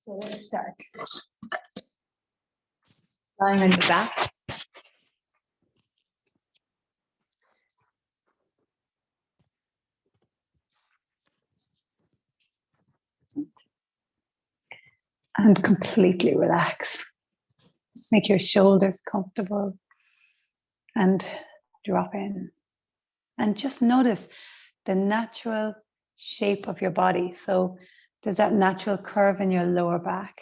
So let's start. Lying on your back. And completely relax. Make your shoulders comfortable and drop in. And just notice the natural shape of your body. So there's that natural curve in your lower back.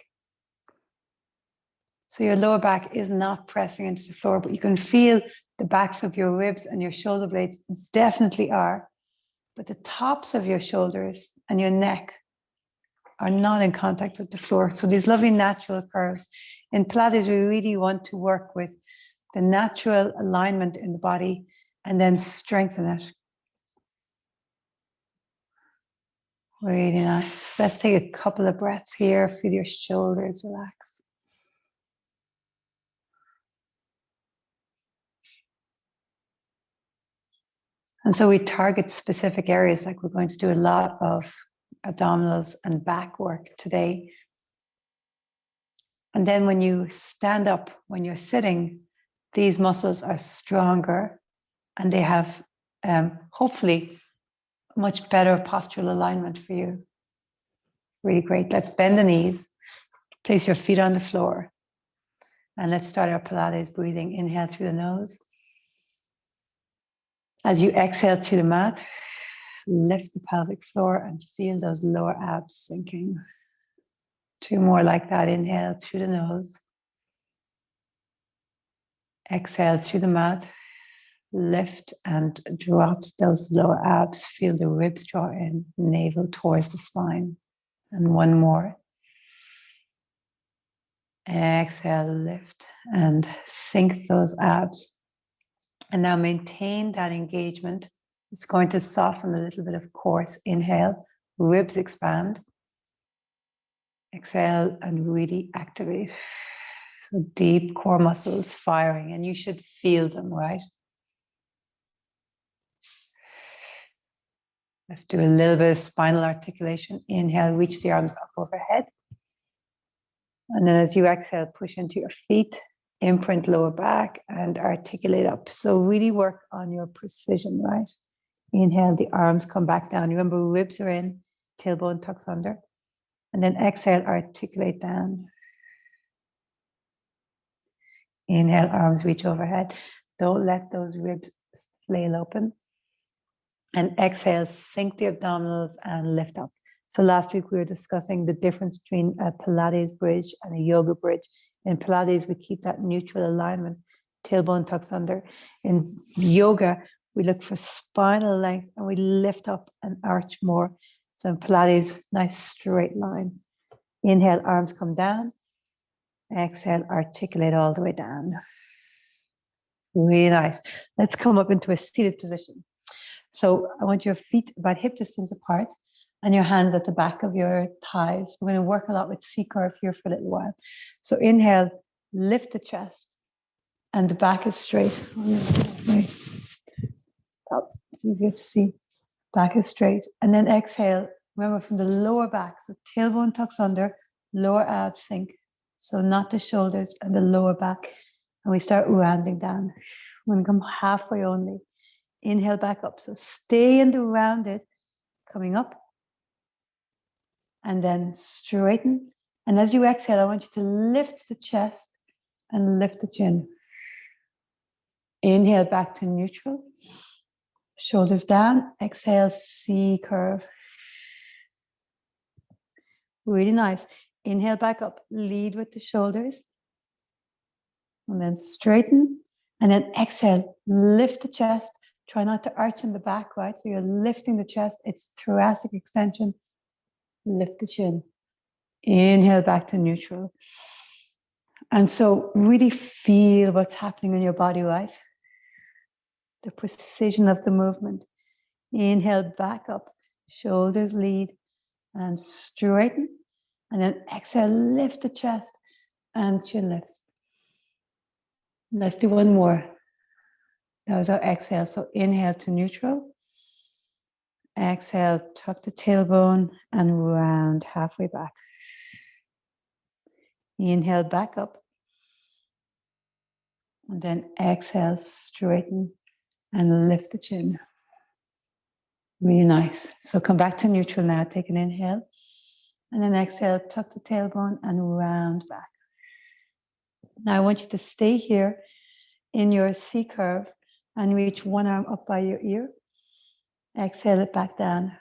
So your lower back is not pressing into the floor, but you can feel the backs of your ribs and your shoulder blades definitely are. But the tops of your shoulders and your neck are not in contact with the floor. So these lovely natural curves. In Pilates, we really want to work with the natural alignment in the body and then strengthen it. Really nice. Let's take a couple of breaths here. Feel your shoulders relax. And so we target specific areas, like we're going to do a lot of abdominals and back work today. And then when you stand up, when you're sitting, these muscles are stronger and they have hopefully much better postural alignment for you. Really great. Let's bend the knees, place your feet on the floor, and let's start our Pilates breathing. Inhale through the nose. As you exhale through the mouth, lift the pelvic floor and feel those lower abs sinking. Two more like that. Inhale through the nose. Exhale through the mouth. Lift and drop those lower abs. Feel the ribs draw in, navel towards the spine. And one more. Exhale, lift and sink those abs. And now maintain that engagement. It's going to soften a little bit, of course. Inhale, ribs expand. Exhale and really activate. So deep core muscles firing, and you should feel them, right? Let's do a little bit of spinal articulation. Inhale, reach the arms up overhead. And then as you exhale, push into your feet, imprint lower back and articulate up. So really work on your precision, right? Inhale, the arms come back down. Remember, ribs are in, tailbone tucks under. And then exhale, articulate down. Inhale, arms reach overhead. Don't let those ribs flail open. And exhale, sink the abdominals and lift up. So last week we were discussing the difference between a Pilates bridge and a yoga bridge. In Pilates, we keep that neutral alignment, tailbone tucks under. In yoga, we look for spinal length and we lift up and arch more. So in Pilates, nice straight line. Inhale, arms come down. Exhale, articulate all the way down. Really nice. Let's come up into a seated position. So I want your feet about hip distance apart and your hands at the back of your thighs. We're going to work a lot with C-curve here for a little while. So inhale, lift the chest and the back is straight. Oh, it's easier to see. Back is straight. And then exhale, remember from the lower back. So tailbone tucks under, lower abs sink. So not the shoulders and the lower back. And we start rounding down. We're going to come halfway only. Inhale back up. So stay in the rounded, coming up. And then straighten. And as you exhale, I want you to lift the chest and lift the chin. Inhale back to neutral. Shoulders down. Exhale, C curve. Really nice. Inhale back up. Lead with the shoulders. And then straighten. And then exhale, lift the chest. Try not to arch in the back, right? So you're lifting the chest. It's thoracic extension. Lift the chin. Inhale back to neutral. And so really feel what's happening in your body, right? The precision of the movement. Inhale back up. Shoulders lead and straighten. And then exhale, lift the chest and chin lifts. Let's do one more. That was our exhale. So inhale to neutral. Exhale, tuck the tailbone and round halfway back. Inhale, back up. And then exhale, straighten and lift the chin. Really nice. So come back to neutral now. Take an inhale. And then exhale, tuck the tailbone and round back. Now I want you to stay here in your C curve and reach one arm up by your ear. Exhale it back down.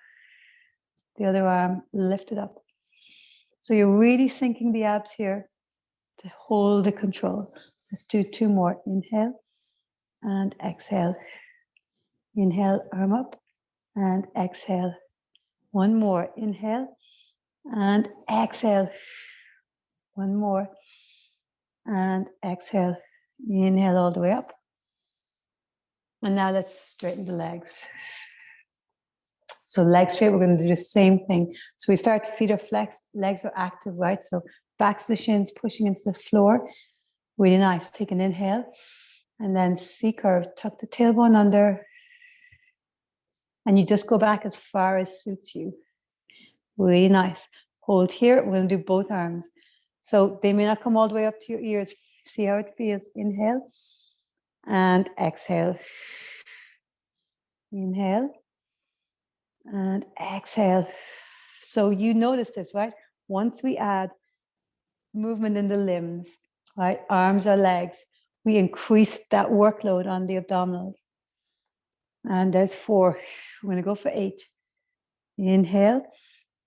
The other arm, lift it up. So you're really sinking the abs here to hold the control. Let's do 2 more. Inhale and exhale. Inhale, arm up and exhale. 1 more. Inhale and exhale. 1 more and exhale. Inhale all the way up. And now let's straighten the legs. So legs straight, we're going to do the same thing. So we start, feet are flexed, legs are active, right? So backs to the shins, pushing into the floor. Really nice. Take an inhale. And then C curve, tuck the tailbone under. And you just go back as far as suits you. Really nice. Hold here. We're going to do both arms. So they may not come all the way up to your ears. See how it feels. Inhale and exhale. Inhale and exhale. So you notice this, right? Once we add movement in the limbs, right? Arms or legs, we increase that workload on the abdominals. And there's 4. We're going to go for 8. Inhale,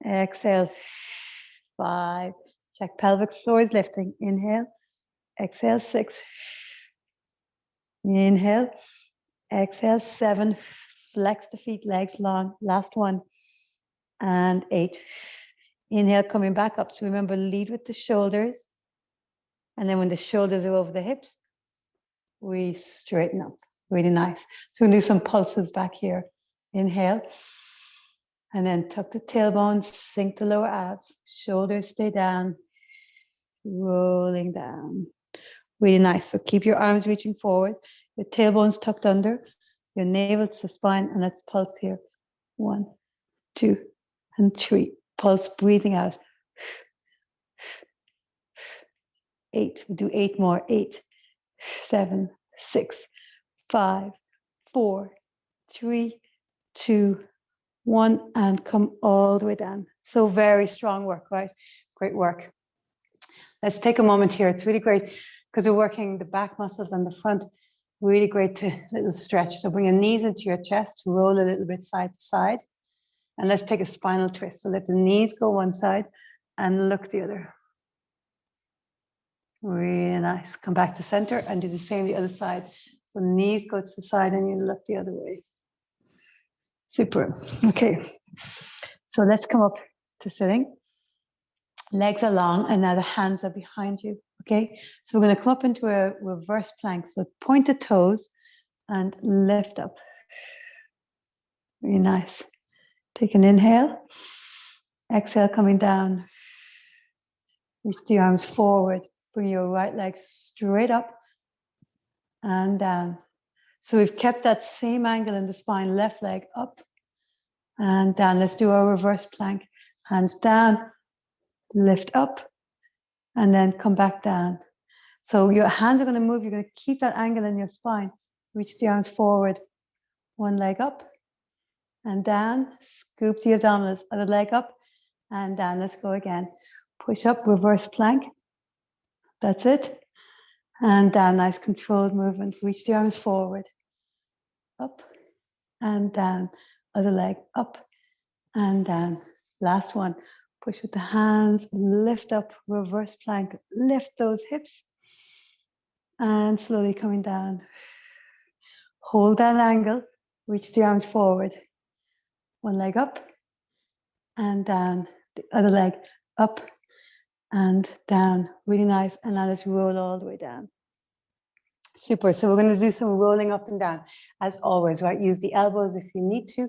exhale. 5. Check pelvic floor is lifting. Inhale, exhale. 6. Inhale, exhale. 7. Flex the feet, legs long. Last 1. And 8. Inhale, coming back up. So remember, lead with the shoulders. And then when the shoulders are over the hips, we straighten up. Really nice. So we're going to do some pulses back here. Inhale. And then tuck the tailbone, sink the lower abs. Shoulders stay down. Rolling down. Really nice. So keep your arms reaching forward. Your tailbone's tucked under. Your navel to the spine. And let's pulse here. 1, 2, and 3. Pulse, breathing out. 8. We'll do 8 more. 8, 7, 6, 5, 4, 3, 2, 1, and come all the way down. So very strong work, right? Great work. Let's take a moment here. It's really great because we're working the back muscles and the front. Really great to little stretch. So bring your knees into your chest, roll a little bit side to side. And let's take a spinal twist. So let the knees go one side and look the other. Really nice. Come back to center and do the same the other side. So knees go to the side and you look the other way. Super. Okay. So let's come up to sitting. Legs are long and now the hands are behind you. Okay. So we're going to come up into a reverse plank. So point the toes and lift up. Really nice. Take an inhale. Exhale, coming down. Reach the arms forward. Bring your right leg straight up and down. So we've kept that same angle in the spine. Left leg up and down. Let's do our reverse plank. Hands down, lift up, and then come back down. So your hands are going to move. You're going to keep that angle in your spine. Reach the arms forward. One leg up and down. Scoop the abdominals. Other leg up and down. Let's go again. Push up, reverse plank. That's it. And down. Nice controlled movement. Reach the arms forward. Up and down. Other leg up and down. Last one. Push with the hands. Lift up, reverse plank. Lift those hips. And slowly coming down. Hold that angle. Reach the arms forward. One leg up and down. The other leg up and down. Really nice. And now let's roll all the way down. Super. So we're going to do some rolling up and down. As always, right? Use the elbows if you need to.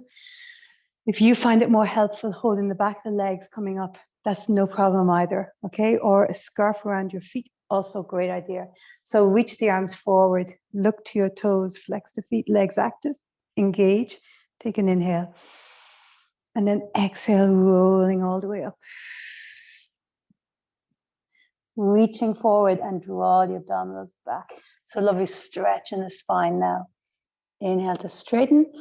If you find it more helpful holding the back of the legs coming up, that's no problem either. Okay. Or a scarf around your feet. Also great idea. So reach the arms forward. Look to your toes. Flex the feet. Legs active. Engage. Take an inhale. And then exhale, rolling all the way up. reaching forward and draw the abdominals back. So lovely stretch in the spine now. Inhale to straighten.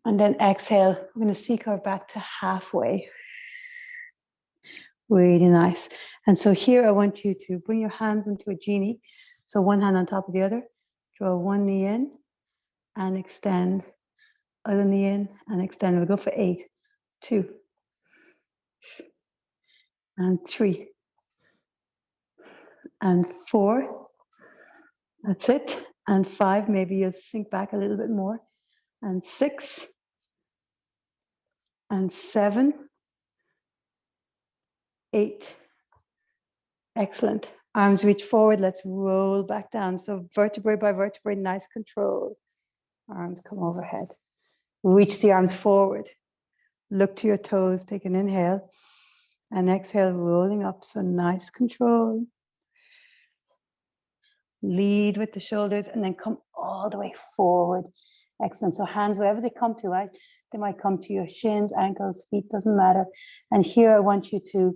And then exhale, we're going to C-curve back to halfway. Really nice. And so here I want you to bring your hands into a genie. So one hand on top of the other. Draw one knee in and extend. Other knee in and extend. We'll go for 8, 2, and 3, and 4. That's it. And 5, maybe you'll sink back a little bit more. And 6, and 7, 8. Excellent. Arms reach forward. Let's roll back down. So vertebrae by vertebrae, nice control. Arms come overhead. Reach the arms forward. Look to your toes. Take an inhale. And exhale, rolling up. So nice control. Lead with the shoulders and then come all the way forward. Excellent. So hands, wherever they come to, right? They might come to your shins, ankles, feet, doesn't matter. And here I want you to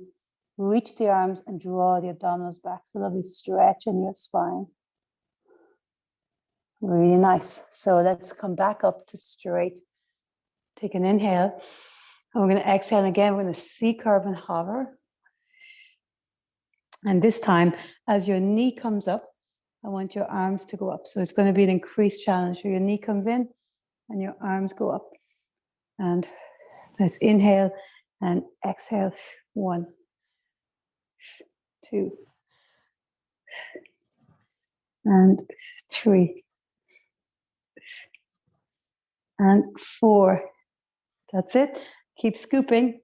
reach the arms and draw the abdominals back. So lovely stretch in your spine. Really nice. So let's come back up to straight. Take an inhale. And we're going to exhale again. We're going to C-curve and hover. And this time, as your knee comes up, I want your arms to go up. So it's going to be an increased challenge. So your knee comes in and your arms go up. And let's inhale and exhale. 1, 2, and 3, and 4. That's it. Keep scooping.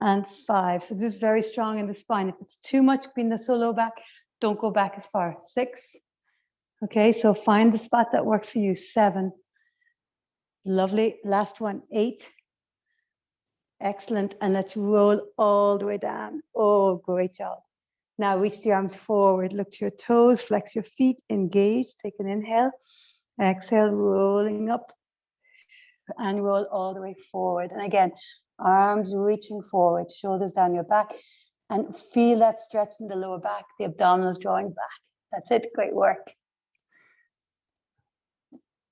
And 5. So this is very strong in the spine. If it's too much being the so low back, don't go back as far. 6. Okay, so find the spot that works for you. 7. Lovely. Last one. 8. Excellent. And let's roll all the way down. Oh, great job. Now reach the arms forward. Look to your toes. Flex your feet. Engage. Take an inhale. Exhale, rolling up. And roll all the way forward. And again, arms reaching forward. Shoulders down your back. And feel that stretch in the lower back. The abdominals drawing back. That's it. Great work.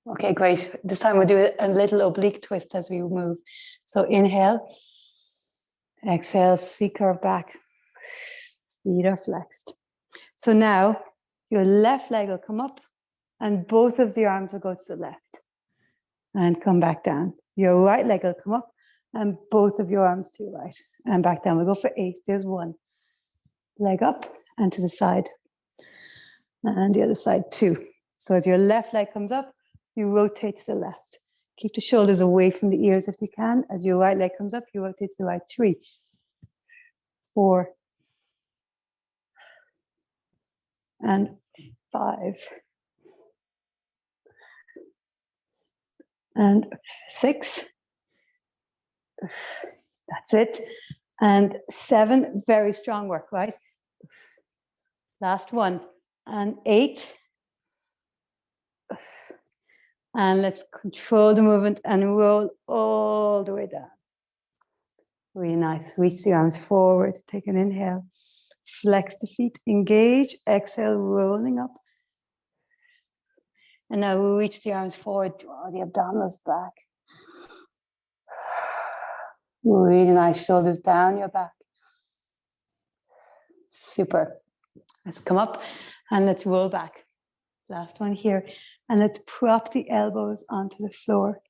Okay, great. This time we'll do a little oblique twist as we move. So inhale, exhale, C-curve back. Feet are flexed. So now your left leg will come up and both of the arms will go to the left and come back down. Your right leg will come up and both of your arms to your right and back down. We'll go for 8. There's 1. Leg up and to the side. And the other side 2. So as your left leg comes up, you rotate to the left. Keep the shoulders away from the ears if you can. As your right leg comes up, you rotate to the right. 3, 4, and 5, and 6. That's it. And 7, very strong work, right? Last one. And 8. And let's control the movement and roll all the way down. Really nice. Reach the arms forward. Take an inhale. Flex the feet. Engage. Exhale, rolling up. And now we reach the arms forward. Draw the abdominals back. Really nice. Shoulders down your back. Super. Let's come up and let's roll back. Last one here. And let's prop the elbows onto the floor.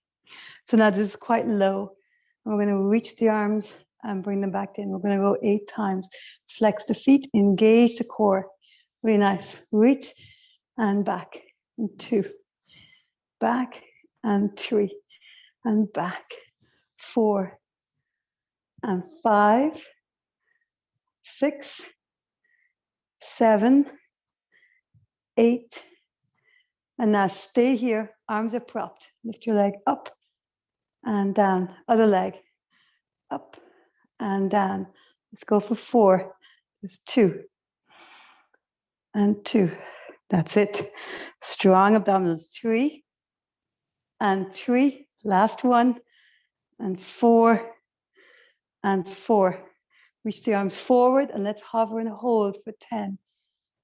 So now this is quite low. We're going to reach the arms and bring them back in. We're going to go 8 times. Flex the feet, engage the core. Really nice. Reach and back. And 2. Back and 3. And back. 4. And 5. 6. 7. 8. And now stay here. Arms are propped. Lift your leg up and down. Other leg. Up and down. Let's go for 4. There's 2. And 2. That's it. Strong abdominals. 3. And 3. Last one. And 4. And 4. Reach the arms forward and let's hover and hold for 10,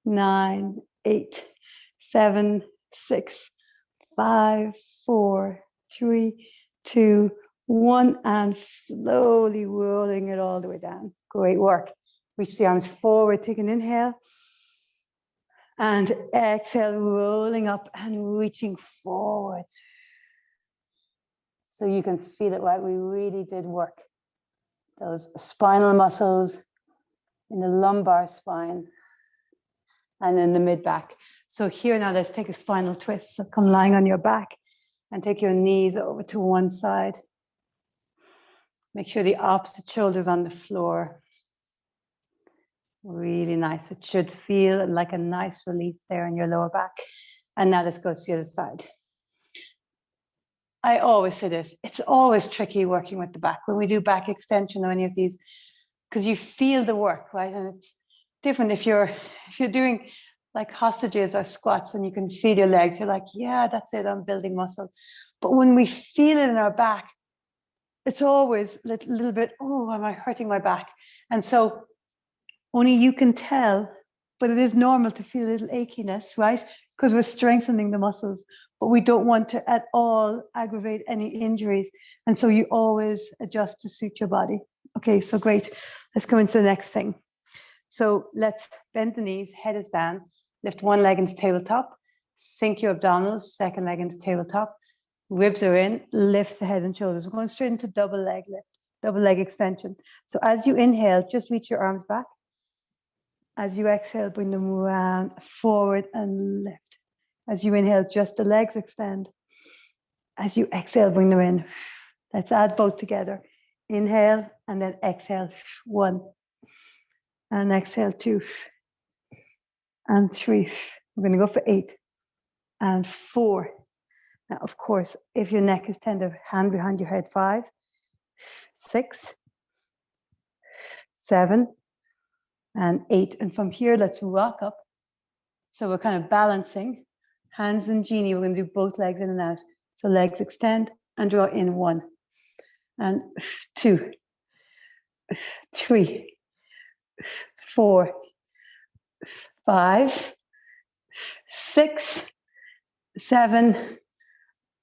9, 8, 7, 6, 5, 4, 3, 2, 1, and slowly rolling it all the way down. Great work. Reach the arms forward, take an inhale. And exhale, rolling up and reaching forward. So you can feel it, right? We really did work those spinal muscles in the lumbar spine and in the mid-back. So here now, let's take a spinal twist. So come lying on your back and take your knees over to one side. Make sure the opposite shoulder's on the floor. Really nice. It should feel like a nice release there in your lower back. And now let's go to the other side. I always say this, it's always tricky working with the back when we do back extension or any of these, because you feel the work, right? And it's different if you're doing like hostages or squats and you can feel your legs, you're like, yeah, that's it, I'm building muscle. But when we feel it in our back, it's always a little bit, oh, am I hurting my back? And so only you can tell, but it is normal to feel a little achiness, right? Because we're strengthening the muscles, but we don't want to at all aggravate any injuries. And so you always adjust to suit your body. Okay, so great. Let's go into the next thing. So let's bend the knees, head is down, lift one leg into tabletop, sink your abdominals, second leg into tabletop, ribs are in, lift the head and shoulders. We're going straight into double leg lift, double leg extension. So as you inhale, just reach your arms back. As you exhale, bring them around, forward and lift. As you inhale, just the legs extend. As you exhale, bring them in. Let's add both together. Inhale and then exhale, 1. And exhale, 2. And 3. We're going to go for 8. And 4. Now, of course, if your neck is tender, hand behind your head, 5, 6, 7, and 8. And from here, let's rock up. So we're kind of balancing. Hands and genie, we're going to do both legs in and out. So legs extend and draw in, 1. And 2, 3, 4, 5, 6, 7,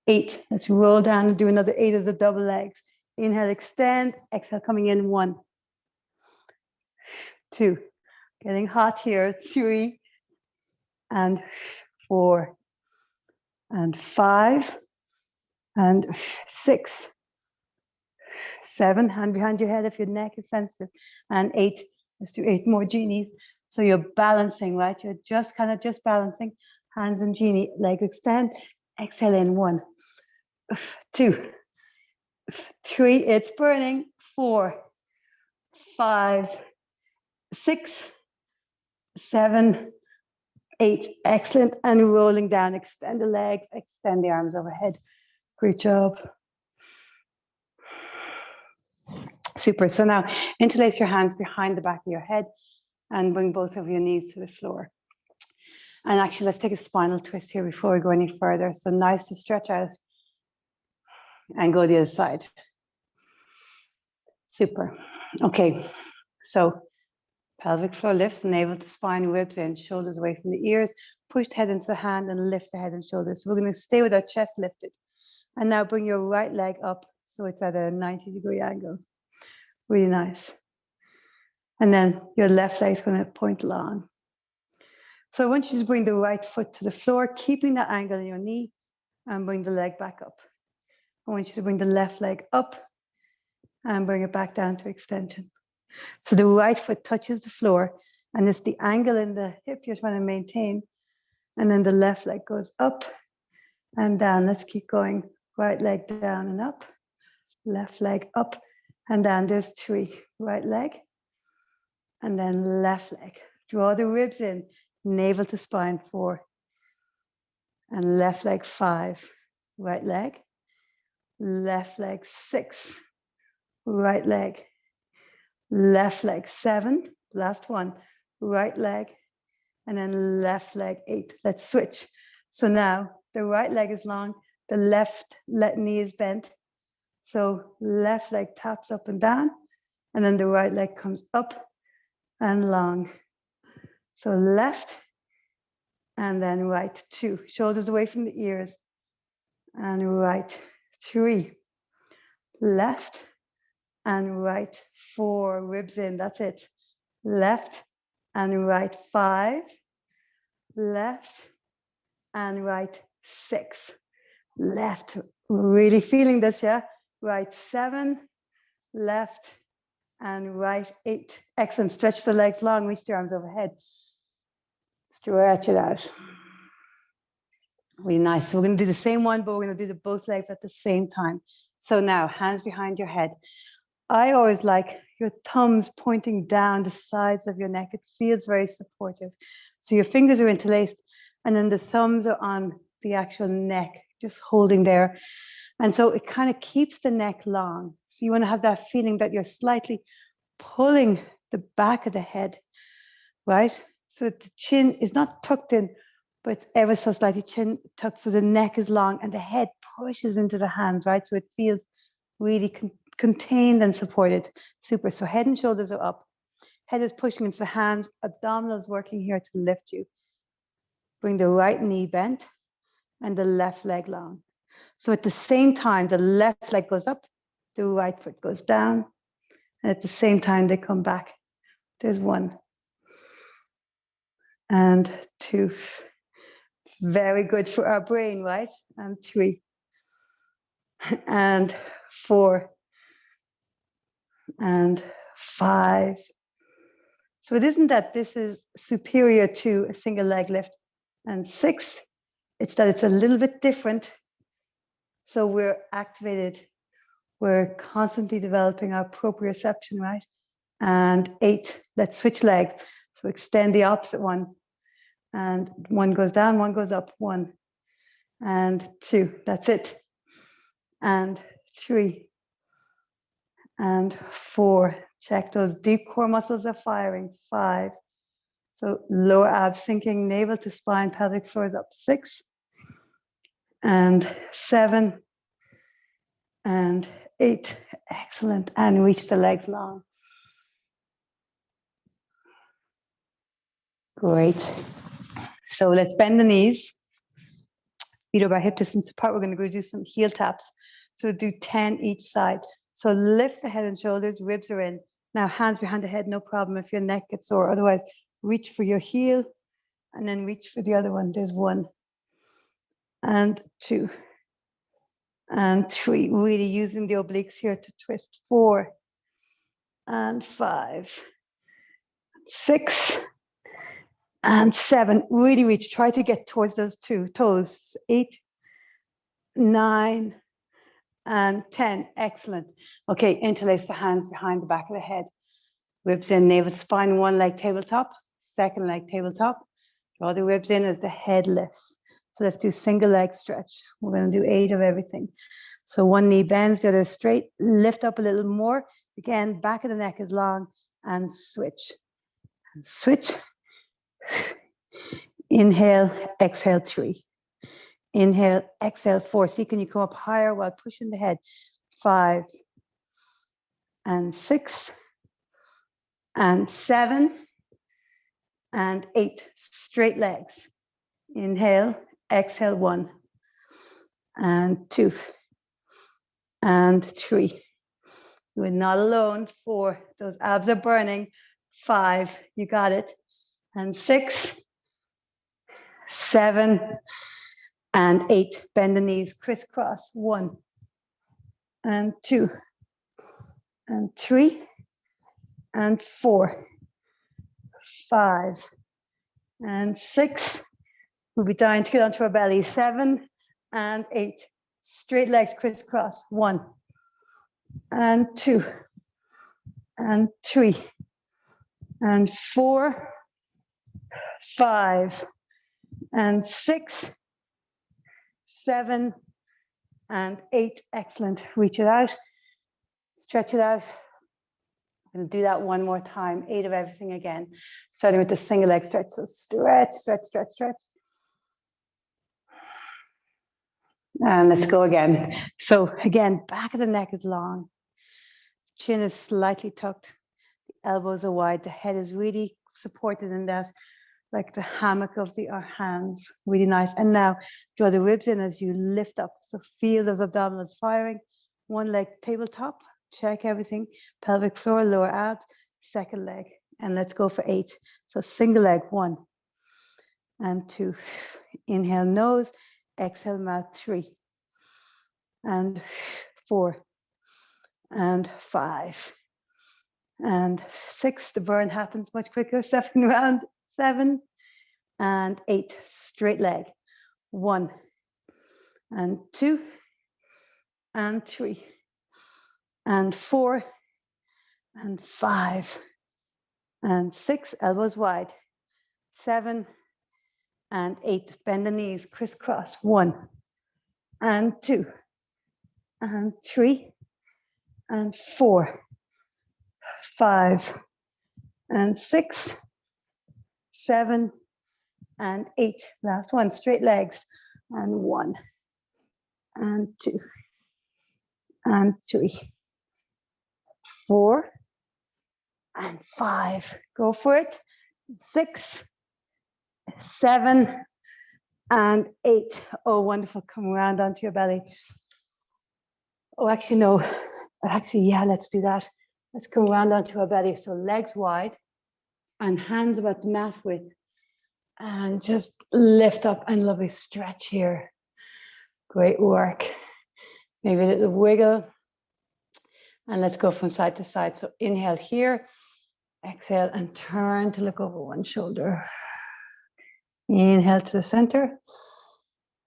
8. Let's roll down and do another 8 of the double legs. Inhale, extend. Exhale, coming in, 1, 2. Getting hot here, 3, and 4, and 5, and 6, 7. Hand behind your head if your neck is sensitive, and 8. Let's do 8 more genies. So you're balancing, right? You're just balancing. Hands and genie, legs extend. Exhale in, 1, 2, 3. It's burning. 4, 5, 6, 7, 8. Excellent. And rolling down. Extend the legs. Extend the arms overhead. Great job. Super. So now interlace your hands behind the back of your head and bring both of your knees to the floor. And actually, let's take a spinal twist here before we go any further. So nice to stretch out and go the other side. Super. Okay. So pelvic floor lifts, navel to spine, ribs in, shoulders away from the ears, push the head into the hand and lift the head and shoulders. So we're going to stay with our chest lifted. And now bring your right leg up so it's at a 90-degree angle. Really nice. And then your left leg is going to point long. So I want you to bring the right foot to the floor, keeping that angle in your knee, and bring the leg back up. I want you to bring the left leg up and bring it back down to extension. So the right foot touches the floor, and it's the angle in the hip you're trying to maintain. And then the left leg goes up and down. Let's keep going. Right leg down and up. Left leg up and down. There's 3. Right leg. And then left leg. Draw the ribs in. Navel to spine, 4. And left leg, 5. Right leg. Left leg, 6. Right leg. Left leg, 7. Last one. Right leg. And then left leg, 8. Let's switch. So now the right leg is long. The left knee is bent. So left leg taps up and down. And then the right leg comes up and long. So left and then right, 2. Shoulders away from the ears. And right, 3. Left and right, 4. Ribs in, that's it. Left and right, 5. Left and right, 6. Left, really feeling this, yeah? Right, 7. Left and right, 8. Excellent. Stretch the legs long, reach the arms overhead. Stretch it out. Really nice. So we're going to do the same one, but we're going to do both legs at the same time. So now, hands behind your head. I always like your thumbs pointing down the sides of your neck. It feels very supportive. So your fingers are interlaced, and then the thumbs are on the actual neck, just holding there. And so it kind of keeps the neck long. So you want to have that feeling that you're slightly pulling the back of the head, right? So that the chin is not tucked in, but it's ever so slightly chin tucked, so the neck is long and the head pushes into the hands, right? So it feels really contained and supported. Super. So head and shoulders are up. Head is pushing into the hands. Abdominals working here to lift you. Bring the right knee bent and the left leg long. So at the same time, the left leg goes up, the right foot goes down, and at the same time, they come back. There's 1 and 2. Very good for our brain, right? And 3 and 4 and 5. So it isn't that this is superior to a single leg lift. And 6, it's that it's a little bit different. So we're activated. We're constantly developing our proprioception, right? And 8, let's switch legs. So extend the opposite one. And 1 goes down, 1 goes up, 1 and 2. That's it. And 3 and 4. Check those deep core muscles are firing. 5. So lower abs sinking, navel to spine, pelvic floor is up. 6 and 7 and 8. Excellent. And reach the legs long. Great. So let's bend the knees. Feet over hip distance apart. We're going to go do some heel taps. So do 10 each side. So lift the head and shoulders, ribs are in. Now hands behind the head, no problem if your neck gets sore. Otherwise, reach for your heel and then reach for the other one. There's 1 and 2 and 3. Really using the obliques here to twist. 4 and 5, 6 and 7. Really reach. Try to get towards those 2 toes. 8, 9 and 10. Excellent. Okay, interlace the hands behind the back of the head. Ribs in, navel to spine, 1 leg tabletop, 2nd leg tabletop. Draw the ribs in as the head lifts. So let's do single leg stretch. We're going to do 8 of everything. So 1 knee bends, the other is straight. Lift up a little more. Again, back of the neck is long. And switch. And switch. Inhale, exhale, 3. Inhale, exhale, 4. See, can you come up higher while pushing the head? 5 and 6 and 7 and 8. Straight legs. Inhale, exhale, 1 and 2 and 3. You are not alone. 4. Those abs are burning. 5. You got it. And 6, 7 and 8. Bend the knees, crisscross. 1 and 2 and 3 and 4, 5 and 6. We'll be down to get onto our belly. 7 and 8. Straight legs crisscross. 1 and 2 and 3 and 4, 5 and 6, 7 and 8. Excellent. Reach it out. Stretch it out. I'm going to do that 1 more time. 8 of everything again. Starting with the single leg stretch. So stretch, stretch, stretch, stretch. And let's go again. So again, back of the neck is long. Chin is slightly tucked. The elbows are wide. The head is really supported in that, like the hammock of our hands. Really nice. And now draw the ribs in as you lift up. So feel those abdominals firing. One leg tabletop. Check everything. Pelvic floor, lower abs. Second leg. And let's go for 8. So single leg, 1 and 2. Inhale, nose. Exhale, mouth, 3 and 4 and 5 and 6. The burn happens much quicker. 7 round, 7 and 8. Straight leg, 1 and 2 and 3 and 4 and 5 and 6. Elbows wide, 7 and 8. Bend the knees, crisscross, 1 and 2 and 3 and 4, 5 and 6, 7 and 8. Last one, straight legs, and 1 and 2 and 3, 4 and 5. Go for it. 6, 7 and 8. Oh, wonderful. Come around onto your belly. Oh, actually, no. Actually, yeah, let's do that. Let's come around onto our belly. So legs wide and hands about the mat width. And just lift up and lovely stretch here. Great work. Maybe a little wiggle. And let's go from side to side. So inhale here. Exhale and turn to look over one shoulder. Inhale to the center.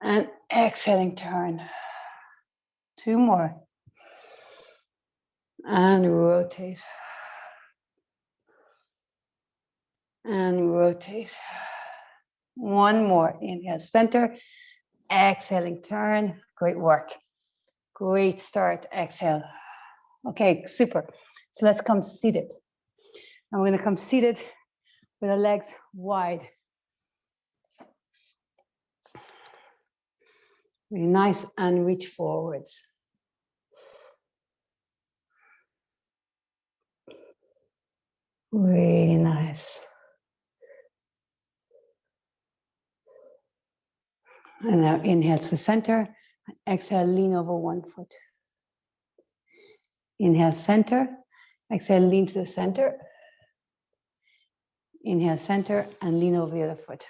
And exhaling, turn. 2 more. And rotate. And rotate. 1 more. Inhale, center. Exhaling, turn. Great work. Great start. Exhale. Okay, super. So let's come seated. And we're going to come seated with our legs wide. Really nice, and reach forwards. Really nice. And now inhale to the center. Exhale, lean over one foot. Inhale, center. Exhale, lean to the center. Inhale, center, and lean over the other foot.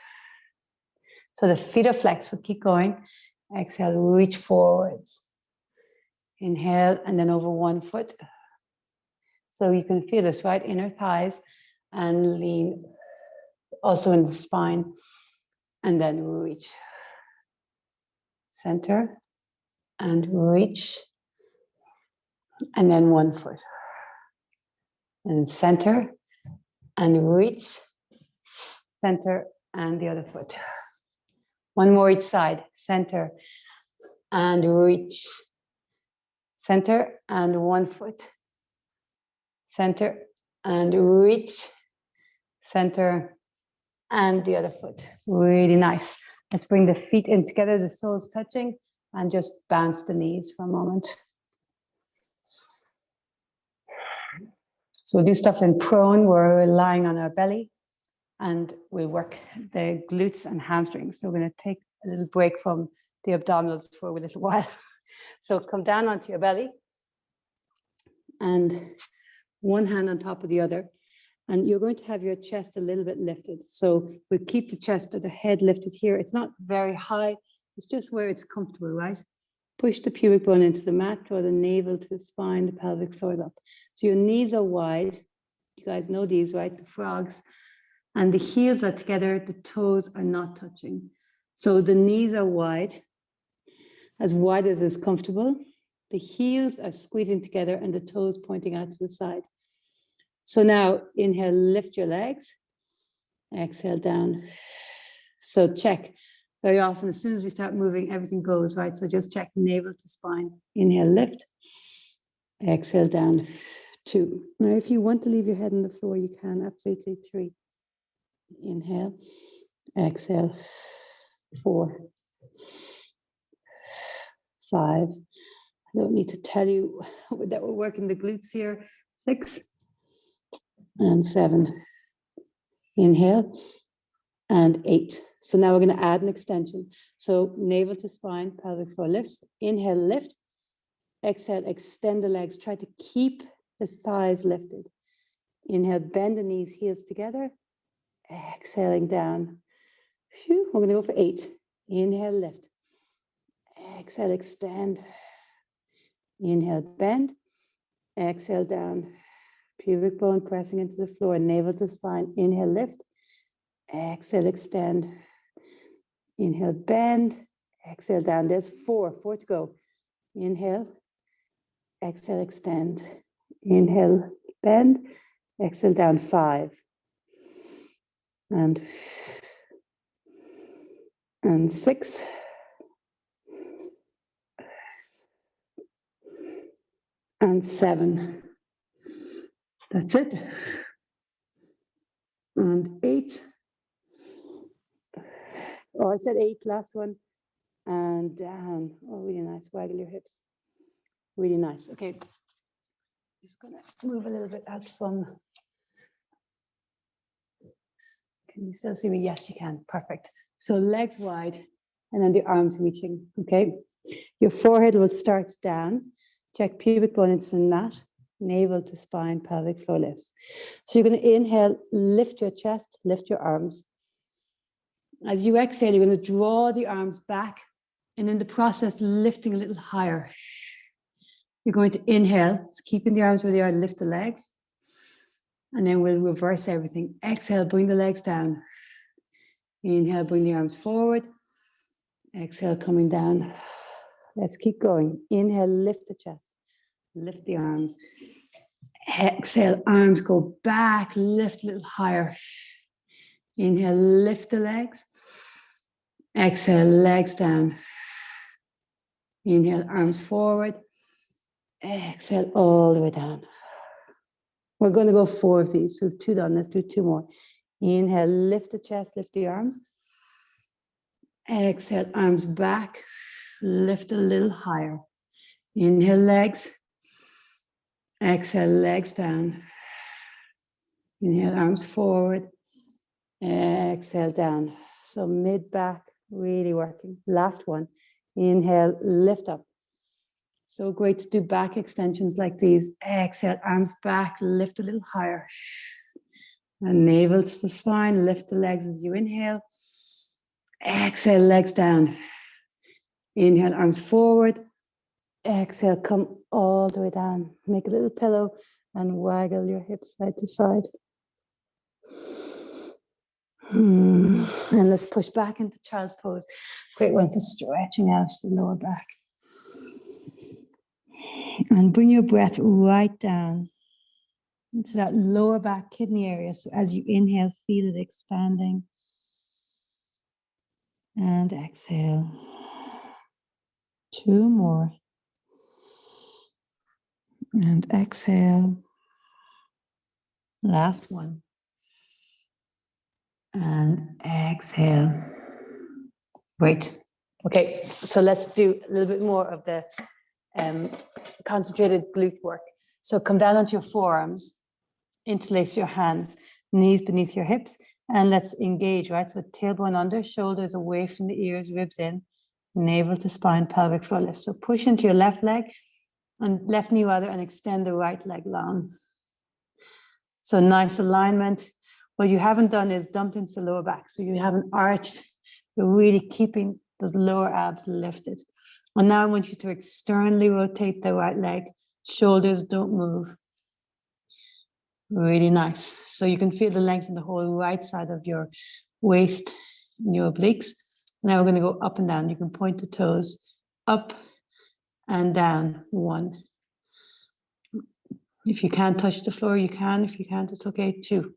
So the feet are flexed. We'll keep going. Exhale, reach forwards. Inhale, and then over one foot. So you can feel this, right? Inner thighs, and lean also in the spine. And then reach. Center, and reach. And then one foot. And center, and reach. Center, and the other foot. One more each side. Center, and reach. Center, and one foot. Center, and reach. Center, and the other foot. Really nice. Let's bring the feet in together, the soles touching, and just bounce the knees for a moment. So we'll do stuff in prone where we're lying on our belly, and we'll work the glutes and hamstrings. So we're going to take a little break from the abdominals for a little while. So come down onto your belly, and one hand on top of the other. And you're going to have your chest a little bit lifted. So we'll keep the chest or the head lifted here. It's not very high. It's just where it's comfortable, right? Push the pubic bone into the mat, draw the navel to the spine, the pelvic floor up. So your knees are wide. You guys know these, right? The frogs. And the heels are together. The toes are not touching. So the knees are wide as is comfortable. The heels are squeezing together and the toes pointing out to the side. So now inhale, lift your legs. Exhale down. So check. Very often, as soon as we start moving, everything goes, right? So just check navel to spine. Inhale, lift. Exhale down. 2. Now, if you want to leave your head on the floor, you can. Absolutely. 3. Inhale. Exhale. 4. 5. I don't need to tell you that we're working the glutes here. 6 and 7. Inhale and 8. So now we're going to add an extension. So navel to spine, pelvic floor lifts. Inhale, lift. Exhale, extend the legs. Try to keep the thighs lifted. Inhale, bend the knees, heels together. Exhaling down. Phew, we're going to go for 8. Inhale, lift. Exhale, extend. Inhale, bend. Exhale, down. Pubic bone pressing into the floor. Navel to spine. Inhale, lift. Exhale, extend. Inhale, bend. Exhale, down. There's 4 to go. Inhale. Exhale, extend. Inhale, bend. Exhale, down. 5. And 6. And 7. That's it. And 8. Oh, I said 8, last one. And down. Oh, really nice. Waggle your hips. Really nice. Okay. Just going to move a little bit out from. Can you still see me? Yes, you can. Perfect. So legs wide and then the arms reaching. Okay. Your forehead will start down. Check pubic bone into the mat. Navel to spine, pelvic floor lifts. So you're going to inhale, lift your chest, lift your arms. As you exhale, you're going to draw the arms back and in the process, lifting a little higher. You're going to inhale, keeping the arms where they are, lift the legs. And then we'll reverse everything. Exhale, bring the legs down. Inhale, bring the arms forward. Exhale, coming down. Let's keep going. Inhale, lift the chest. Lift the arms. Exhale, arms go back, lift a little higher. Inhale, lift the legs. Exhale, legs down. Inhale, arms forward. Exhale, all the way down. We're going to go 4 of these. So 2 done. Let's do 2 more. Inhale, lift the chest, lift the arms. Exhale, arms back. Lift a little higher. Inhale, legs. Exhale, legs down. Inhale, arms forward. Exhale, down. So mid-back, really working. Last one. Inhale, lift up. So great to do back extensions like these. Exhale, arms back, lift a little higher. And navel to the spine, lift the legs as you inhale. Exhale, legs down. Inhale, arms forward. Exhale, come all the way down. Make a little pillow and waggle your hips side to side. And let's push back into child's pose. Great one for stretching out the lower back. And bring your breath right down into that lower back kidney area. So as you inhale, feel it expanding. And exhale. 2 more. And exhale. Last one. And exhale. Great. Okay, so let's do a little bit more of the concentrated glute work. So come down onto your forearms, interlace your hands, knees beneath your hips, and let's engage, right? So tailbone under, shoulders away from the ears, ribs in, navel to spine, pelvic floor lift. So push into your left leg and left knee rather, and extend the right leg long. So nice alignment. What you haven't done is dumped into the lower back. So you haven't arched. You're really keeping those lower abs lifted. And now I want you to externally rotate the right leg. Shoulders don't move. Really nice. So you can feel the length in the whole right side of your waist and your obliques. Now we're going to go up and down. You can point the toes up and down. 1. If you can't touch the floor, you can. If you can't, it's okay. 2.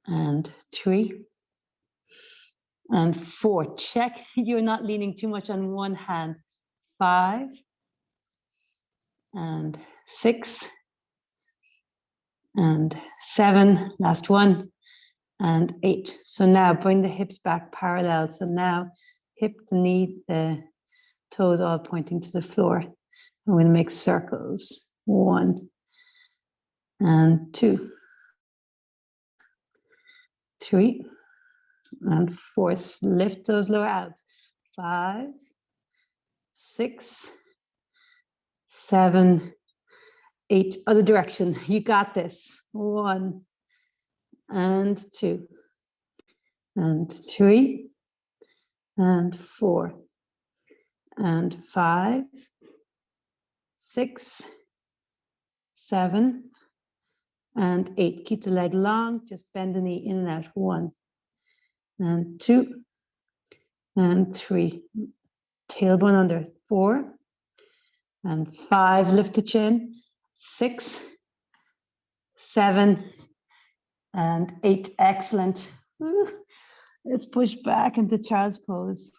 And 3. And 4. Check you're not leaning too much on one hand. 5. And 6. And 7. Last one. And 8. So now bring the hips back parallel. So now hip to knee, the toes all pointing to the floor. I'm going to make circles. 1 and 2, 3 and 4. Lift those lower abs. 5, 6, 7, 8. Other direction. You got this. 1 and 2 and 3 and 4 and 5, 6, 7 and 8. Keep the leg long. Just bend the knee in and out. 1 and 2 and 3. Tailbone under. 4 and 5. Lift the chin. 6, 7 and 8. Excellent. Let's push back into child's pose.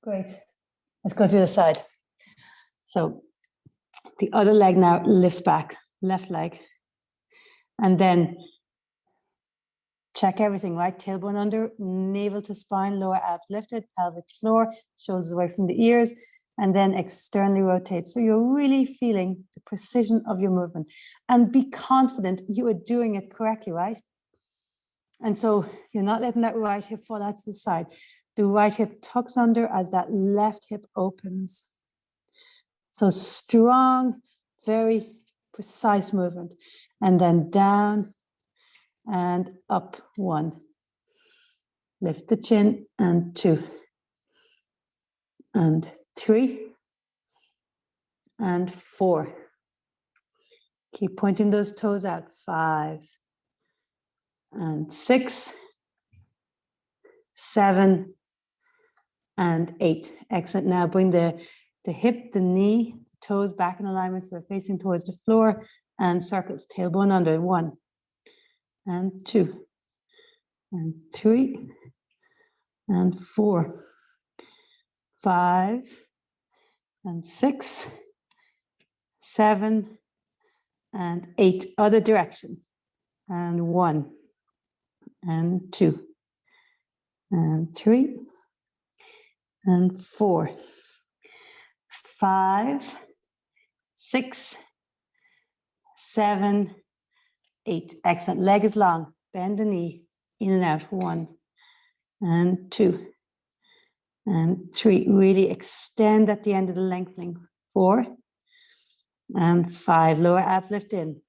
Great. Let's go to the side. So the other leg now lifts back, left leg. And then check everything, right? Tailbone under, navel to spine, lower abs lifted, pelvic floor, shoulders away from the ears, and then externally rotate. So you're really feeling the precision of your movement. And be confident you are doing it correctly, right? And so you're not letting that right hip fall out to the side. The right hip tucks under as that left hip opens. So strong, very precise movement. And then down and up. 1. Lift the chin and 2 and 3 and 4. Keep pointing those toes out. 5 and 6, 7 and 8. Excellent. Now bring the hip, the knee, the toes back in alignment so they're facing towards the floor, and circles. Tailbone under. 1 and 2 and 3 and 4, 5 and 6, 7 and 8. Other direction. And 1 and 2 and 3 and 4, 5, 6, 7, 8. Excellent. Leg is long. Bend the knee in and out. 1 and 2 and 3. Really extend at the end of the lengthening. 4 and 5. Lower abs lift in.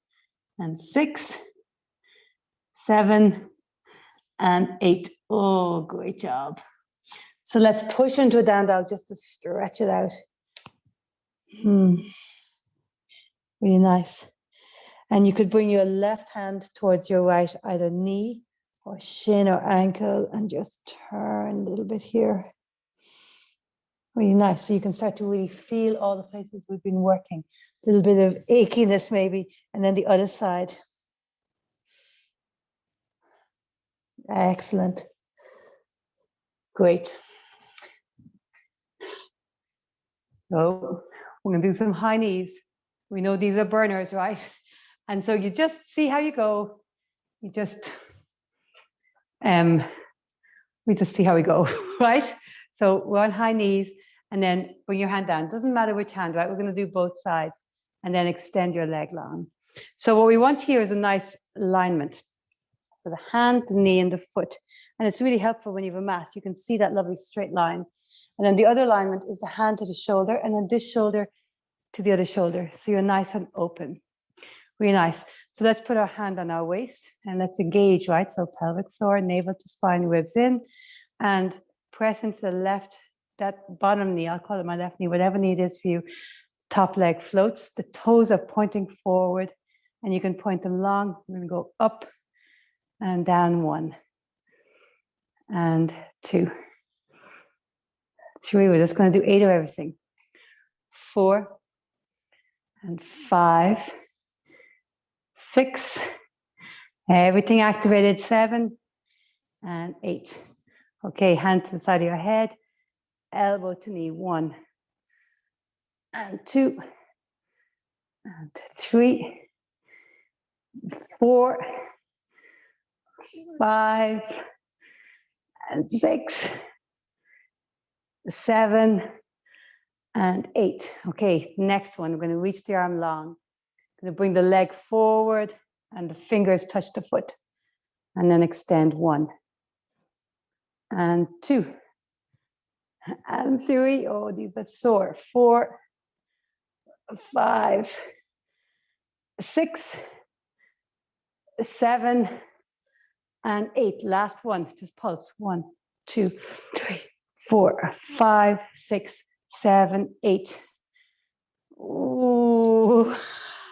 And 6, 7 and 8. Oh, great job. So let's push into a down dog just to stretch it out. Really nice. And you could bring your left hand towards your right, either knee or shin or ankle, and just turn a little bit here. Really nice. So you can start to really feel all the places we've been working. A little bit of achiness maybe, and then the other side. Excellent. Great. So we're going to do some high knees. We know these are burners, right? And so you just see how you go. You just, we just see how we go, right? So we're on high knees, and then bring your hand down. Doesn't matter which hand, right? We're going to do both sides, and then extend your leg long. So what we want here is a nice alignment. So the hand, the knee, and the foot. And it's really helpful when you have a mat. You can see that lovely straight line. And then the other alignment is the hand to the shoulder, and then this shoulder to the other shoulder. So you're nice and open. Really nice. So let's put our hand on our waist, and let's engage, right? So pelvic floor, navel to spine, ribs in, and press into the left, that bottom knee. I'll call it my left knee, whatever knee it is for you. Top leg floats. The toes are pointing forward, and you can point them long. We're going to go up and down. 1 and 2, 3. We're just going to do 8 of everything. 4 and 5, 6. Everything activated. 7 and 8. Okay, hand to the side of your head, elbow to knee. 1 and 2 and 3, 4, 5 and 6, 7 and 8. Okay, next one, we're going to reach the arm long. Going to bring the leg forward and the fingers touch the foot. And then extend 1 and 2 and 3. Oh, these are sore. 4, 5, 6, 7, and 8. Last one, just pulse. 1, 2, 3, 4, 5, 6, 7, 8. Ooh,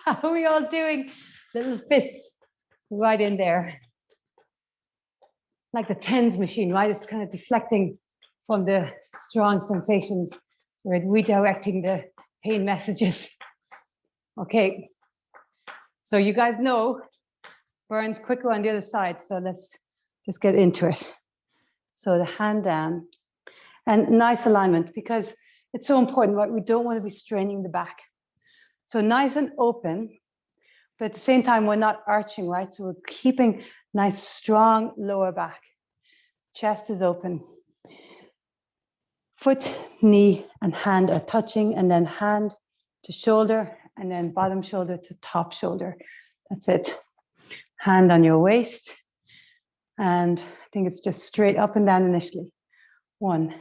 how are we all doing? Little fists right in there. Like the tens machine, right? It's kind of deflecting from the strong sensations. We're redirecting the pain messages. Okay. So you guys know burns quicker on the other side. So let's just get into it. So the hand down and nice alignment, because it's so important, right? We don't want to be straining the back. So nice and open, but at the same time, we're not arching, right? So we're keeping nice, strong lower back. Chest is open. Foot, knee, and hand are touching, and then hand to shoulder, and then bottom shoulder to top shoulder. That's it. Hand on your waist. And I think it's just straight up and down initially. 1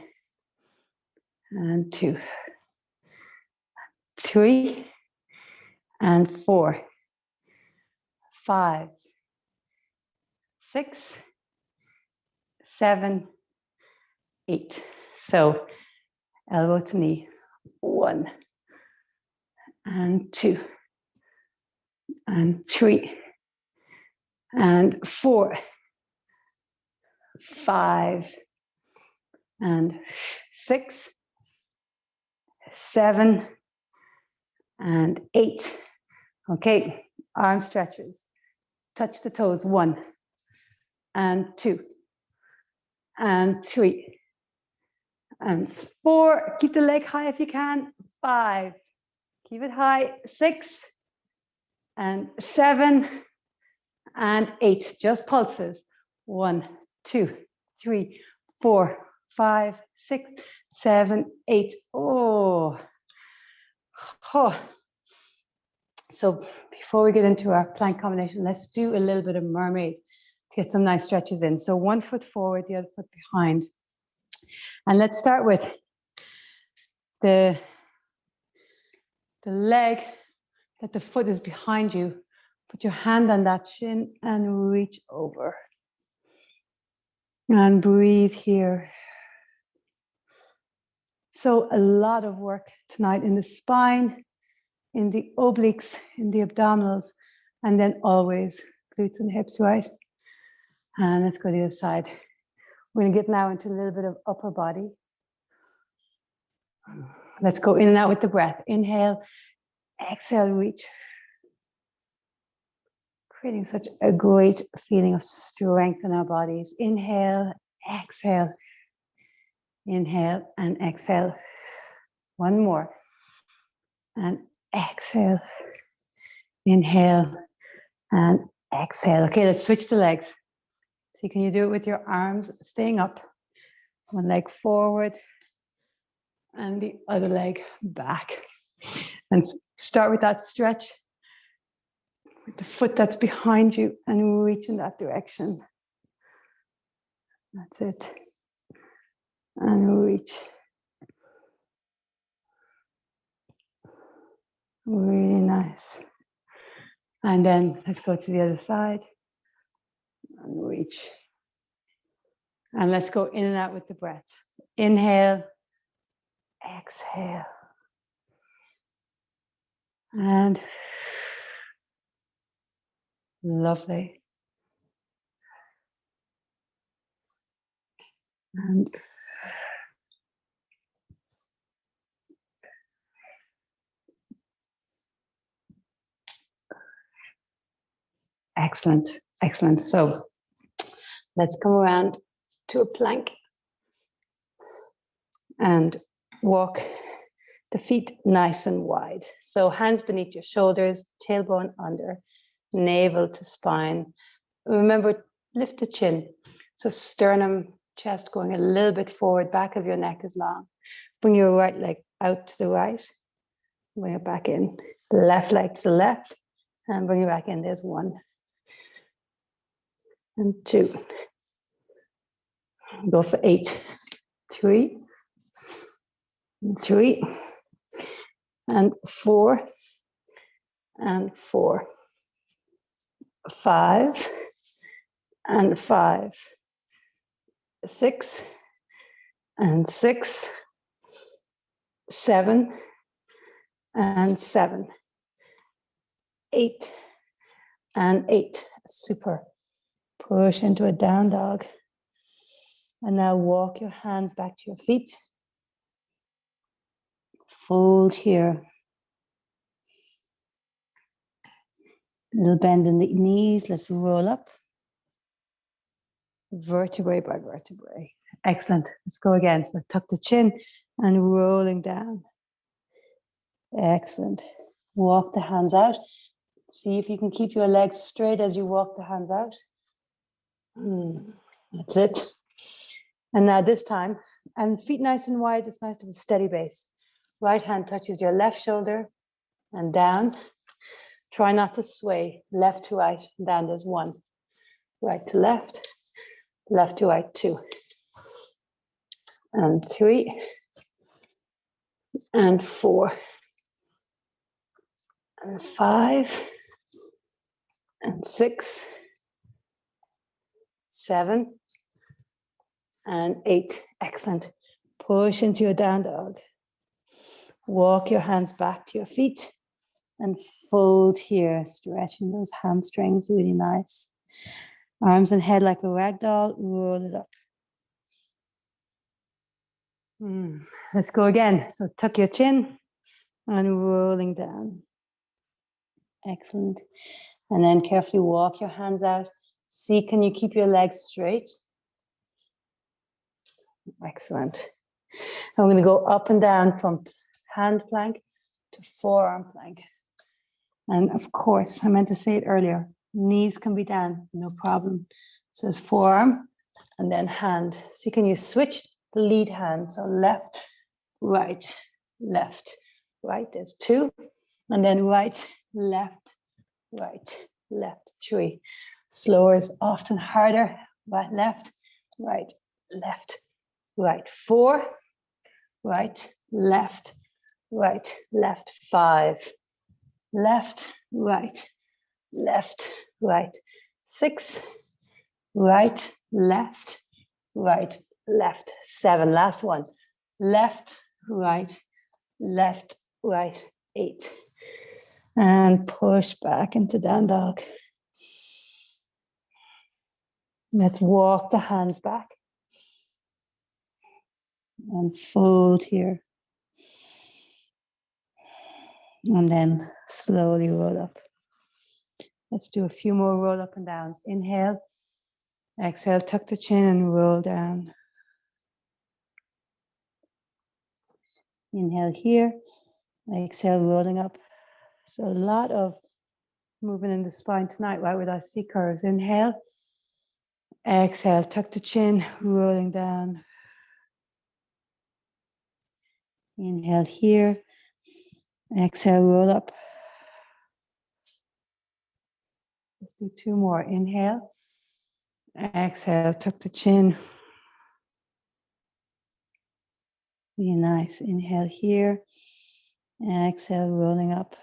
and 2, 3 and 4, 5, 6, 7, 8. So elbow to knee. 1 and 2 and 3 and 4, 5 and 6, 7 and 8. Okay, arm stretches. Touch the toes. 1 and 2 and 3 and 4. Keep the leg high if you can. 5. Keep it high. 6 and 7 and 8. Just pulses. 1, 2, 3, 4, 5, 6, 7, 8. Oh. So before we get into our plank combination, let's do a little bit of mermaid to get some nice stretches in. So 1 foot forward, the other foot behind. And let's start with the leg that the foot is behind you. Put your hand on that shin and reach over. And breathe here. So a lot of work tonight in the spine, in the obliques, in the abdominals, and then always glutes and hips, right? And let's go to the other side. We're going to get now into a little bit of upper body. Let's go in and out with the breath. Inhale, exhale, reach. Creating such a great feeling of strength in our bodies. Inhale, exhale. Inhale and exhale. 1 more. And exhale. Inhale and exhale. Okay, let's switch the legs. So can you do it with your arms staying up? 1 leg forward and the other leg back. And start with that stretch with the foot that's behind you and reach in that direction. That's it. And reach. Really nice. And then let's go to the other side and reach. And let's go in and out with the breath. So inhale, exhale. And lovely. And excellent, excellent. So let's come around to a plank and walk the feet nice and wide. So hands beneath your shoulders, tailbone under, navel to spine. Remember, lift the chin. So sternum, chest going a little bit forward, back of your neck is long. Bring your right leg out to the right. Bring it back in. Left leg to the left. And bring it back in. There's 1. And 2. Go for 8. 3. And 3. And 4. And 4. 5. And 5. 6. And 6. 7. And 7. 8. And 8. Super. Push into a down dog. And now walk your hands back to your feet. Fold here. Little bend in the knees. Let's roll up. Vertebrae by vertebrae. Excellent. Let's go again. So tuck the chin and rolling down. Excellent. Walk the hands out. See if you can keep your legs straight as you walk the hands out. That's it. And now this time, and feet nice and wide, it's nice to have a steady base. Right hand touches your left shoulder and down. Try not to sway. Left to right, and down. There's 1. Right to left. Left to right, 2. And 3. And 4. And 5. And 6. 7. And 8. Excellent. Push into your down dog. Walk your hands back to your feet and fold here, stretching those hamstrings, really nice. Arms and head like a rag doll, roll it up. Let's go again. So tuck your chin and rolling down. Excellent. And then carefully walk your hands out. See, can you keep your legs straight? Excellent. I'm going to go up and down from hand plank to forearm plank. And of course, I meant to say it earlier, knees can be down, no problem. So it's forearm and then hand. So can you switch the lead hand? So left, right, left, right. There's 2. And then right, left, 3. Slower is often harder. Right, left, right, 4. Right, left, 5. Left, right, 6. Right, left, 7. Last one. Left, right, 8. And push back into down dog. Let's walk the hands back. And fold here. And then slowly roll up. Let's do a few more roll up and downs. Inhale. Exhale, tuck the chin and roll down. Inhale here. Exhale, rolling up. So a lot of movement in the spine tonight, right, with our C curves. Inhale. Exhale, tuck the chin, rolling down. Inhale here. Exhale, roll up. Let's do 2 more. Inhale. Exhale, tuck the chin. Be nice. Inhale here. Exhale, rolling up.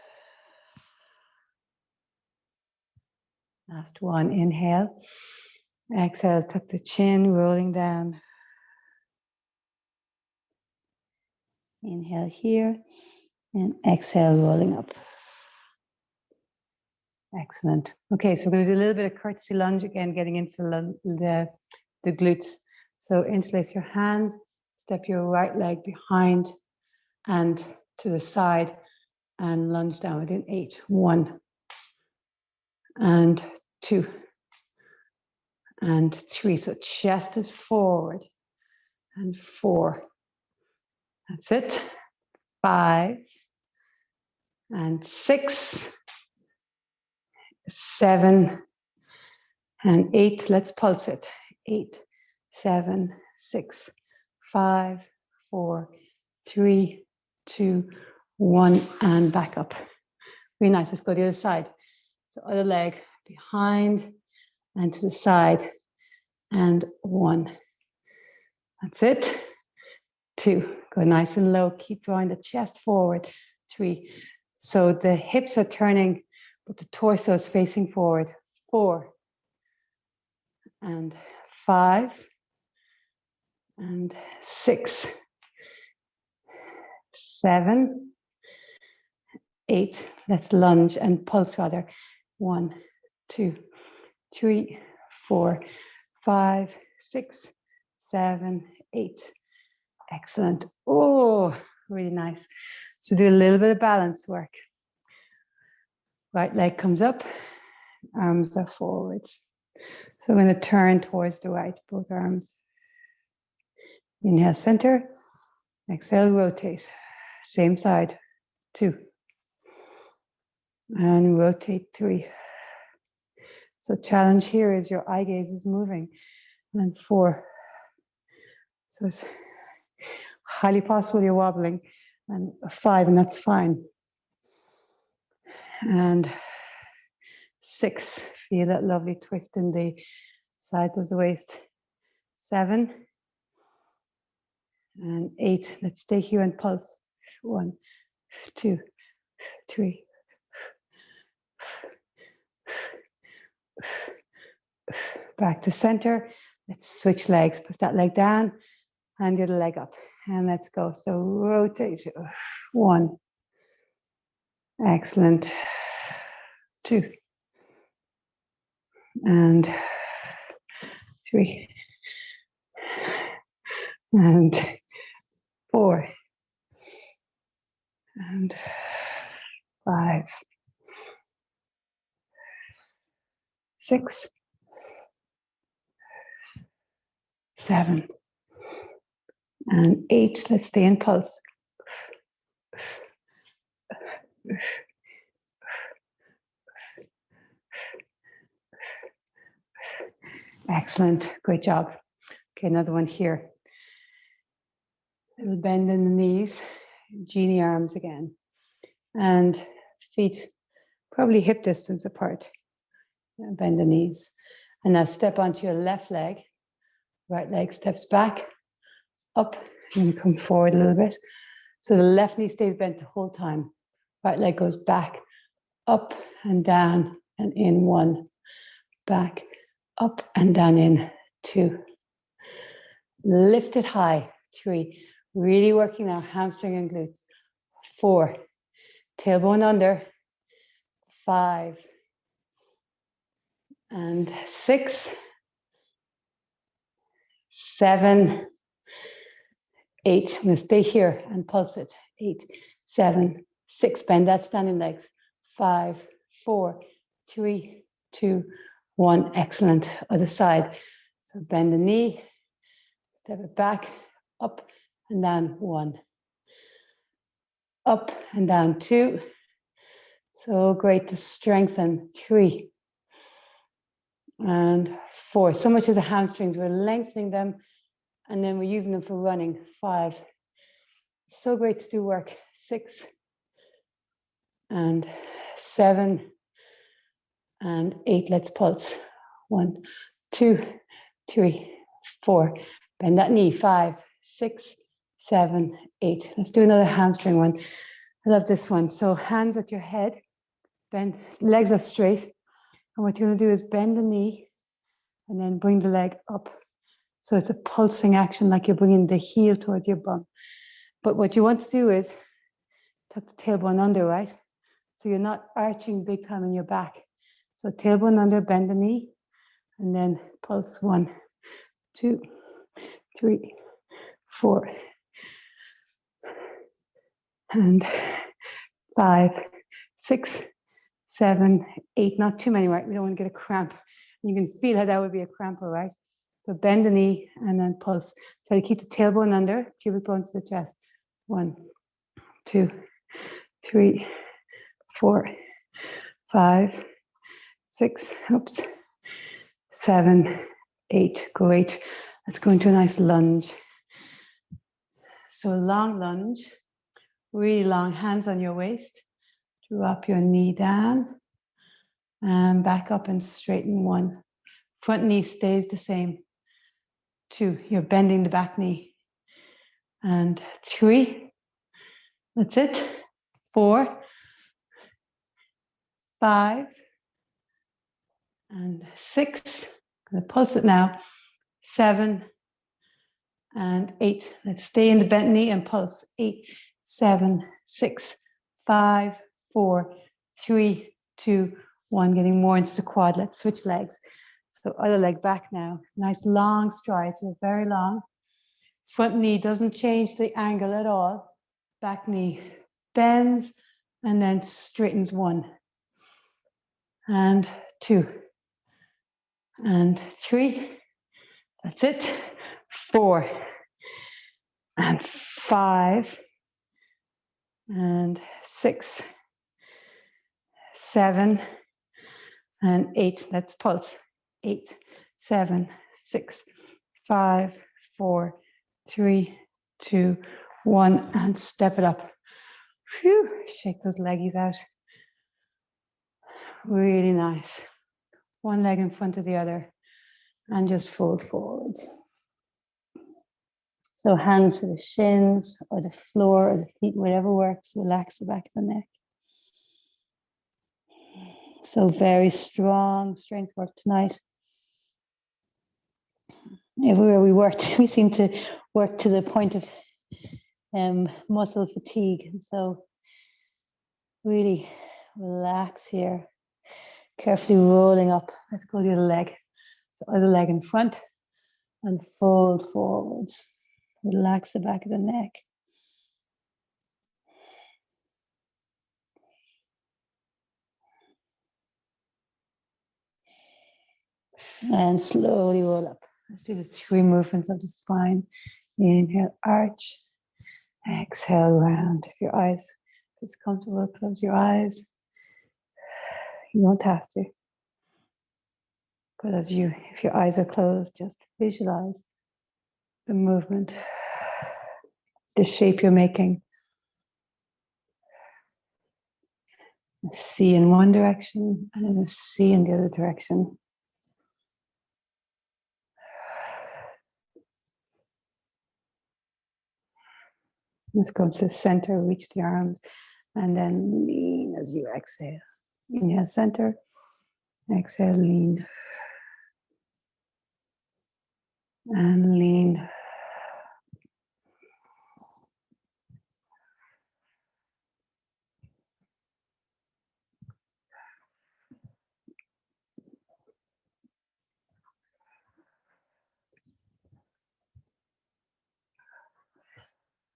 Last one. Inhale. Exhale, tuck the chin, rolling down. Inhale here. And exhale, rolling up. Excellent. Okay, so we're going to do a little bit of courtesy lunge again, getting into the glutes. So interlace your hand, step your right leg behind and to the side and lunge down. We're doing 8. 1 and 2 and 3. So chest is forward and 4. That's it. 5 and 6. 7 and 8. Let's pulse it. 8, 7, 6, 5, 4, 3, 2, 1, and back up. Really nice. Let's go to the other side. So other leg behind and to the side, and 1. That's it. 2. Go nice and low. Keep drawing the chest forward. 3. So the hips are turning, but the torso is facing forward. 4. And 5. And 6. 7. 8. Let's lunge and pulse rather. 1, 2, 3, 4, 5, 6, 7, 8. Excellent. Oh, really nice. So do a little bit of balance work. Right leg comes up, arms are forwards. So I'm going to turn towards the right, both arms. Inhale, center. Exhale, rotate. Same side. 2. And rotate 3. So challenge here is your eye gaze is moving. And 4. So it's highly possible you're wobbling. And 5, and that's fine. And 6, feel that lovely twist in the sides of the waist. 7. And 8, let's stay here and pulse. 1, 2, 3. Back to center. Let's switch legs. Push that leg down and the other leg up. And let's go. So rotate. 1. Excellent. 2. And 3. And 4. And 5. 6. 7. And 8. Let's stay in pulse. Excellent. Great job. Okay, another one here. Little bend in the knees, genie arms again, and feet probably hip distance apart. Bend the knees. And now step onto your left leg. Right leg steps back, up, and come forward a little bit. So the left knee stays bent the whole time. Right leg goes back, up and down and in. 1. Back, up and down in. 2. Lift it high. 3. Really working now, hamstring and glutes. 4. Tailbone under. 5. And 6. 7. 8. I'm going to stay here and pulse it. 8, 7, 6. Bend that standing legs. 5, 4, 3, 2, 1. Excellent. Other side. So bend the knee. Step it back. Up and down. 1. Up and down. 2. So great to strengthen. 3. And 4. So much as the hamstrings, we're lengthening them and then we're using them for running. 5. So great to do work. 6. And 7. And 8. Let's pulse. 1, 2, 3, 4. Bend that knee. 5, 6, 7, 8. Let's do another hamstring one. I love this one. So hands at your head. Bend, legs are straight. And what you're going to do is bend the knee and then bring the leg up. So it's a pulsing action, like you're bringing the heel towards your bum. But what you want to do is tuck the tailbone under, right? So you're not arching big time in your back. So tailbone under, bend the knee, and then pulse. 1, 2, 3, 4, and 5, 6, 7, 8. Not too many, right? We don't want to get a cramp. You can feel how that would be a cramp, all right? So bend the knee and then pulse. Try to keep the tailbone under, pubic bones to the chest. 1, 2, 3, 4, 5, 6, 7, 8. Great. Let's go into a nice lunge. So long lunge, really long, hands on your waist. Drop your knee down and back up and straighten 1. Front knee stays the same. 2, you're bending the back knee. And 3, that's it. 4, 5, and 6. I'm gonna pulse it now. 7 and 8. Let's stay in the bent knee and pulse. 8, 7, 6, 5, 4, 3, 2, 1. Getting more into the quad. Let's switch legs. So other leg back now. Nice long strides. So very long. Front knee doesn't change the angle at all. Back knee bends and then straightens 1 and 2 and 3. That's it. 4 and 5 and 6, 7 and 8. Let's pulse. 8, 7, 6, 5, 4, 3, 2, 1, and step it up. Phew, shake those leggies out. Really nice. 1 leg in front of the other and just fold forwards. So hands to the shins or the floor or the feet, whatever works. Relax the back of the neck. So very strong strength work tonight. Everywhere we worked, we seem to work to the point of muscle fatigue. And so really relax here. Carefully rolling up. Let's go to the leg. The other leg in front and fold forwards. Relax the back of the neck. And slowly roll up. Let's do the 3 movements of the spine. Inhale, arch. Exhale, round. If your eyes, if it's comfortable, close your eyes. You don't have to. But if your eyes are closed, just visualize the movement, the shape you're making. A C in one direction and then a C in the other direction. Let's go to the center, reach the arms, and then lean as you exhale. Inhale, center. Exhale, lean. And lean.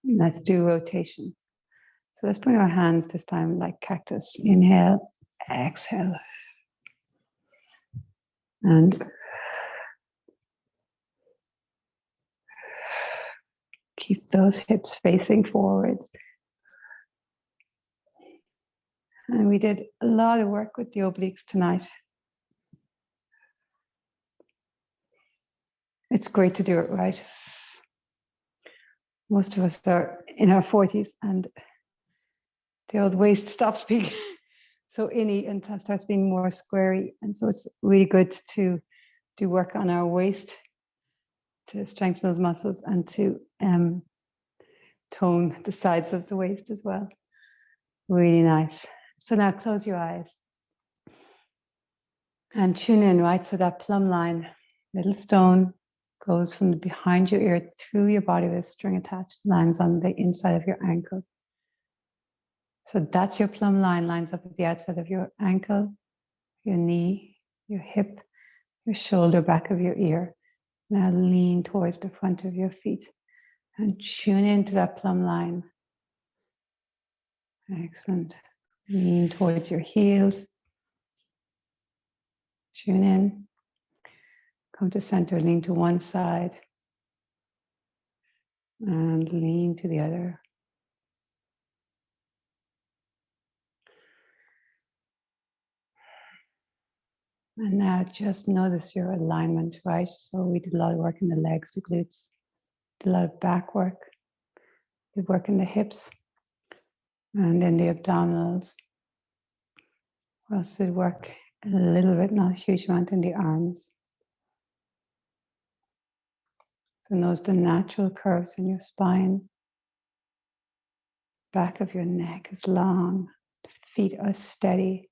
Let's do rotation. So let's bring our hands this time like cactus. Inhale, exhale. And keep those hips facing forward. And we did a lot of work with the obliques tonight. It's great to do it right. Most of us are in our 40s and the old waist stops being so inny and starts being more squarey. And so it's really good to do work on our waist to strengthen those muscles and to tone the sides of the waist as well. Really nice. So now close your eyes and tune in, right? So that plumb line, little stone, goes from behind your ear through your body with a string attached, lands on the inside of your ankle. So that's your plumb line, lines up at the outside of your ankle, your knee, your hip, your shoulder, back of your ear. Now lean towards the front of your feet and tune into that plumb line. Excellent. Lean towards your heels. Tune in. Come to center, lean to one side and lean to the other. And now just notice your alignment, right? So we did a lot of work in the legs, the glutes, did a lot of back work. We work in the hips and in the abdominals. We also work a little bit, not a huge amount, in the arms. So notice the natural curves in your spine. Back of your neck is long. The feet are steady.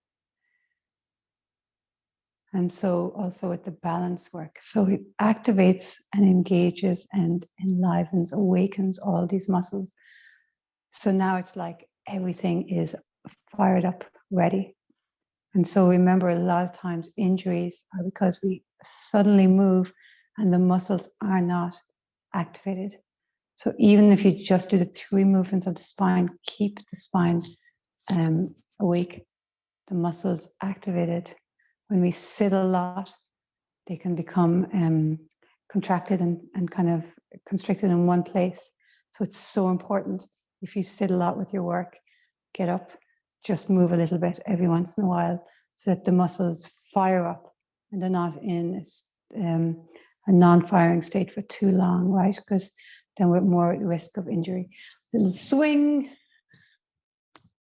And so also with the balance work. So it activates and engages and enlivens, awakens all these muscles. So now it's like everything is fired up, ready. And so remember, a lot of times injuries are because we suddenly move and the muscles are not activated. So even if you just do the 3 movements of the spine, keep the spine awake, the muscles activated. When we sit a lot, they can become contracted and kind of constricted in one place. So it's so important. If you sit a lot with your work, get up, just move a little bit every once in a while so that the muscles fire up and they're not in a non-firing state for too long, right? Because then we're more at risk of injury. Little swing,